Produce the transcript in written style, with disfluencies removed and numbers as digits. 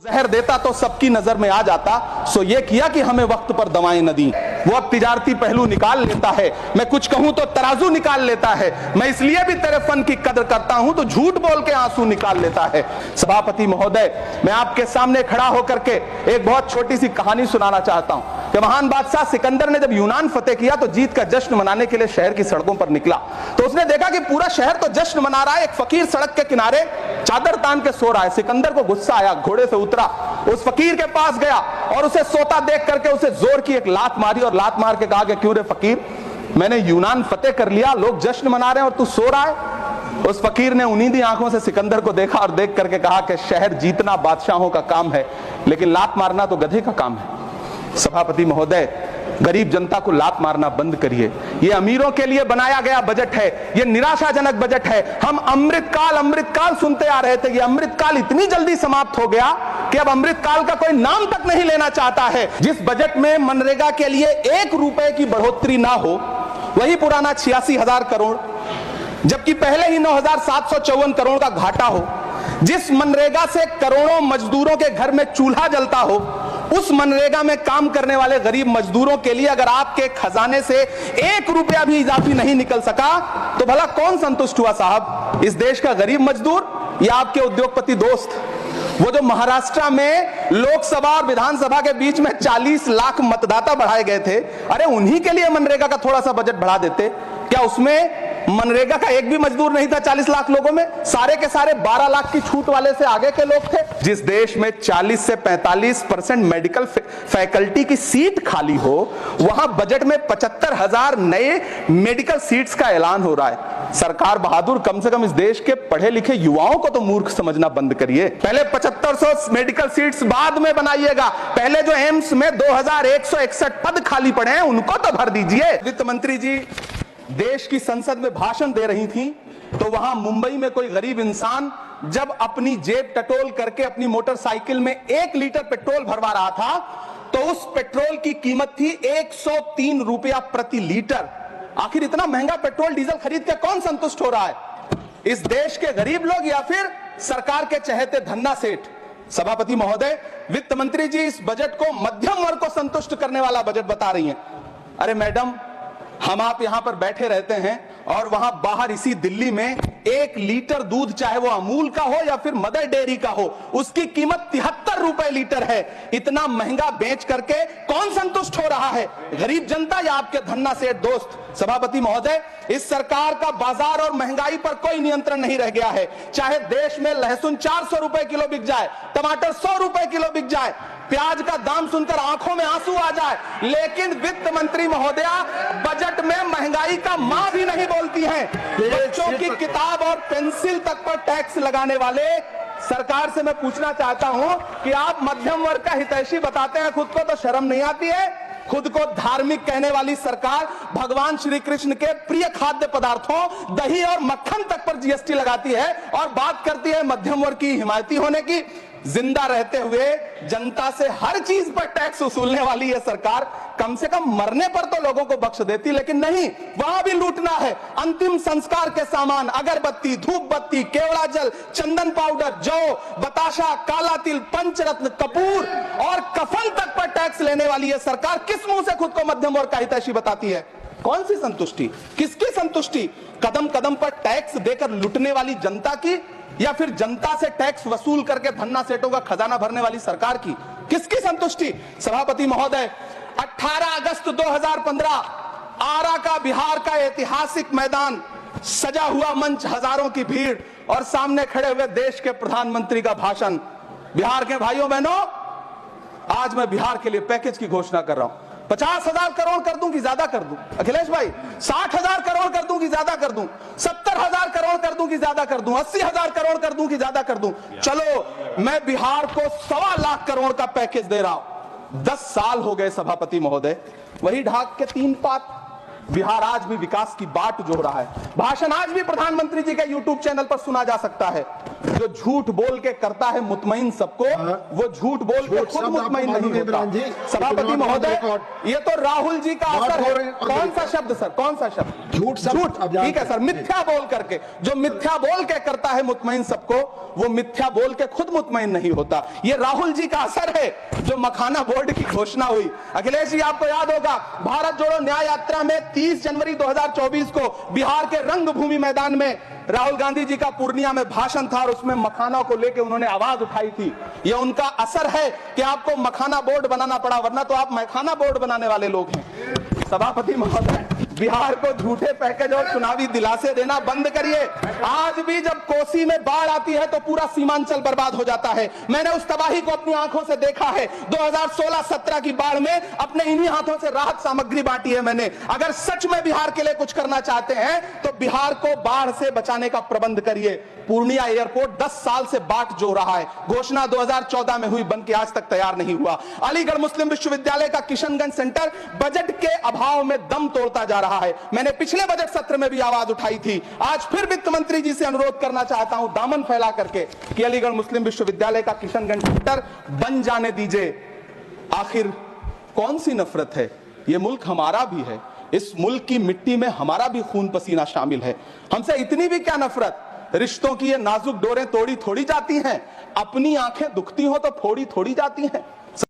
जहर देता तो सबकी नजर में आ जाता, सो ये किया कि हमें वक्त पर दवाएं न दी। वो अब तिजारती पहलू निकाल लेता है, मैं कुछ कहूं तो तराजू निकाल लेता है। मैं इसलिए भी तेरे फन की कदर करता हूं तो झूठ बोल के आंसू निकाल लेता है। सभापति महोदय, मैं आपके सामने खड़ा होकर के एक बहुत छोटी सी कहानी सुनाना चाहता हूं कि महान बादशाह सिकंदर ने जब यूनान फतेह किया तो जीत का जश्न मनाने के लिए शहर की सड़कों पर निकला। तो उसने देखा कि पूरा शहर तो जश्न मना रहा है, एक फकीर सड़क के किनारे चादर तान के सो रहा है। सिकंदर को गुस्सा आया, घोड़े से उतरा, उस फकीर के पास गया और उसे सोता देख करके उसे जोर की एक लात मारी और लात मार के कहा कि क्यों रे फकीर, मैंने यूनान फतेह कर लिया, लोग जश्न मना रहे हैं और तू सो रहा है। उस फकीर ने उन्नीदी आंखों से सिकंदर को देखा और देख करके कहा कि शहर जीतना बादशाहों का काम है, लेकिन लात मारना तो गधे का काम है। सभापति महोदय, गरीब जनता को लात मारना बंद करिए। ये अमीरों के लिए बनाया गया बजट है, ये निराशाजनक बजट है। हम अमृतकाल सुनते आ रहे थे, ये अमृतकाल इतनी जल्दी समाप्त हो गया कि अब अमृतकाल का कोई नाम तक नहीं लेना चाहता है। जिस बजट में मनरेगा के लिए 1 रुपए की बढ़ोतरी ना हो, वही पुराना 86,000 करोड़, जबकि पहले ही 9,754 करोड़ का घाटा हो। जिस मनरेगा से करोड़ों मजदूरों के घर में चूल्हा जलता हो, उस मनरेगा में काम करने वाले गरीब मजदूरों के लिए अगर आपके खजाने से 1 रुपया भी इजाफी नहीं निकल सका तो भला कौन संतुष्ट हुआ साहब? इस देश का गरीब मजदूर या आपके उद्योगपति दोस्त? वो जो महाराष्ट्र में लोकसभा और विधानसभा के बीच में 40 लाख मतदाता बढ़ाए गए थे, अरे उन्हीं के लिए मनरेगा का थोड़ा सा बजट बढ़ा देते। क्या उसमें मनरेगा का एक भी मजदूर नहीं था 40 लाख लोगों में? सारे के सारे 12 लाख की छूट वाले से आगे के लोग थे। जिस देश में 40 से 45% मेडिकल फैकल्टी की सीट खाली हो, वहां बजट में 75,000 नए मेडिकल सीट्स का ऐलान हो रहा है। सरकार बहादुर, कम से कम इस देश के पढ़े लिखे युवाओं को तो मूर्ख समझना बंद करिए। पहले 7500 मेडिकल सीट्स बाद में बनाइएगा, पहले जो एम्स में 2161 पद खाली पड़े हैं उनको तो भर दीजिए। वित्त मंत्री जी देश की संसद में भाषण दे रही थी तो वहां मुंबई में कोई गरीब इंसान जब अपनी जेब टटोल करके अपनी मोटरसाइकिल में 1 लीटर पेट्रोल भरवा रहा था तो उस पेट्रोल की कीमत थी 103 रुपया प्रति लीटर। आखिर इतना महंगा पेट्रोल डीजल खरीद के कौन संतुष्ट हो रहा है? इस देश के गरीब लोग या फिर सरकार के चहेते धन्ना सेठ? सभापति महोदय, वित्त मंत्री जी इस बजट को मध्यम वर्ग को संतुष्ट करने वाला बजट बता रही हैं। अरे मैडम, हम आप यहां पर बैठे रहते हैं और वहां बाहर इसी दिल्ली में 1 लीटर दूध, चाहे वो अमूल का हो या फिर मदर डेयरी का हो, उसकी कीमत 73 रुपए लीटर है। इतना महंगा बेच करके कौन संतुष्ट हो रहा है? गरीब जनता या आपके धन्ना सेठ दोस्त? सभापति महोदय, इस सरकार का बाजार और महंगाई पर कोई नियंत्रण नहीं रह गया है। चाहे देश में लहसुन 400 रुपए किलो बिक जाए, टमाटर 100 रुपए किलो बिक जाए, प्याज का दाम सुनकर आंखों में आंसू आ जाए, लेकिन वित्त मंत्री महोदया बजट में महंगाई का मां भी नहीं बोलती हैं। बच्चों की किताब और पेंसिल तक पर टैक्स लगाने वाले सरकार से मैं पूछना चाहता हूं कि आप मध्यम वर्ग का हितैषी बताते हैं खुद को, तो शर्म नहीं आती है? खुद को धार्मिक कहने वाली सरकार भगवान श्री कृष्ण के प्रिय खाद्य पदार्थों दही और मक्खन तक पर जीएसटी लगाती है और बात करती है मध्यम वर्ग की हिमायती होने की। जिंदा रहते हुए जनता से हर चीज पर टैक्स वसूलने वाली यह सरकार कम से कम मरने पर तो लोगों को बख्श देती, लेकिन नहीं, वहां भी लूटना है। अंतिम संस्कार के सामान, अगरबत्ती, धूप बत्ती, केवड़ा जल, चंदन पाउडर, जौ, बताशा, काला तिल, पंचरत्न, कपूर और कफन तक पर टैक्स लेने वाली यह सरकार किस मुंह से खुद को मध्यम वर्ग का हितैषी बताती है? कौन सी संतुष्टि, किसकी संतुष्टि? कदम कदम पर टैक्स देकर लूटने वाली जनता की या फिर जनता से टैक्स वसूल करके धन्ना सेठों का खजाना भरने वाली सरकार की? किसकी संतुष्टि? सभापति महोदय, 18 अगस्त 2015 आरा का बिहार का ऐतिहासिक मैदान, सजा हुआ मंच, हजारों की भीड़ और सामने खड़े हुए देश के प्रधानमंत्री का भाषण। बिहार के भाइयों बहनों, आज मैं बिहार के लिए पैकेज की घोषणा कर रहा हूं। 50,000 करोड़ कर दूं कि ज्यादा कर दूं? अखिलेश भाई, 60,000 करोड़ कर दूं कि ज्यादा कर दूं? 70,000 करोड़ कर दूं कि ज्यादा कर दूं? 80,000 करोड़ कर दूं कि ज्यादा कर दूं? चलो, मैं बिहार को 1.25 लाख करोड़ का पैकेज दे रहा हूं। 10 साल हो गए सभापति महोदय, वही ढाक के 3 पात। बिहार आज भी विकास की बाट जोड़ रहा है। भाषण आज भी प्रधानमंत्री जी के यूट्यूब चैनल पर सुना जा सकता है। जो झूठ बोल के करता है मुतमईन सबको, वो झूठ बोल के खुद मुतमईन नहीं होता। सभापति महोदय, ये तो राहुल जी का असर है। कौन सा शब्द सर, कौन सा शब्द? झूठ। ठीक है सर, मिथ्या बोल करके, जो मिथ्या बोल के करता है मुतमईन सबको, वो मिथ्या बोल के खुद मुतमईन नहीं होता। ये राहुल जी का असर है। जो मखाना बोर्ड की घोषणा हुई, अखिलेश जी आपको याद होगा, भारत जोड़ो न्याय यात्रा में 30 जनवरी 2024 को बिहार के रंगभूमि मैदान में राहुल गांधी जी का पूर्णिया में भाषण था और उसमें मखाना को लेकर उन्होंने आवाज उठाई थी। ये उनका असर है कि आपको मखाना बोर्ड बनाना पड़ा, वरना तो आप मखाना बोर्ड बनाने वाले लोग हैं। सभापति महोदय, बिहार को झूठे पैकेज और चुनावी दिलासे देना बंद करिए। आज भी जब कोसी में बाढ़ आती है तो पूरा सीमांचल बर्बाद हो जाता है। मैंने उस तबाही को अपनी आंखों से देखा है। 2016-17 की बाढ़ में अपने इन्हीं हाथों से राहत सामग्री बांटी है मैंने। अगर सच में बिहार के लिए कुछ करना चाहते हैं तो बिहार को बाढ़ से बचाने का प्रबंध करिए। पूर्णिया एयरपोर्ट 10 साल से बाट जो रहा है, घोषणा 2014 में हुई, बन के आज तक तैयार नहीं हुआ। अलीगढ़ मुस्लिम विश्वविद्यालय का किशनगंज सेंटर बजट के अभाव में दम तोड़ता जा रहा है। मैंने पिछले बजट सत्र में भी आवाज उठाई थी। आज फिर वित्त मंत्री जी से अनुरोध करना चाहता हूं, दामन फैला करके, कि अलीगढ़ मुस्लिम विश्वविद्यालय का किशनगंज सेंटर बन जाने दीजिए। आखिर कौन सी नफरत है? यह मुल्क हमारा भी है। इस मुल्क की मिट्टी में हमारा भी खून पसीना शामिल है। हमसे इतनी भी क्या नफरत? रिश्तों की ये नाजुक डोरें तोड़ी थोड़ी जाती हैं। अपनी आंखें दुखती हो तो फोड़ी थोड़ी जाती हैं।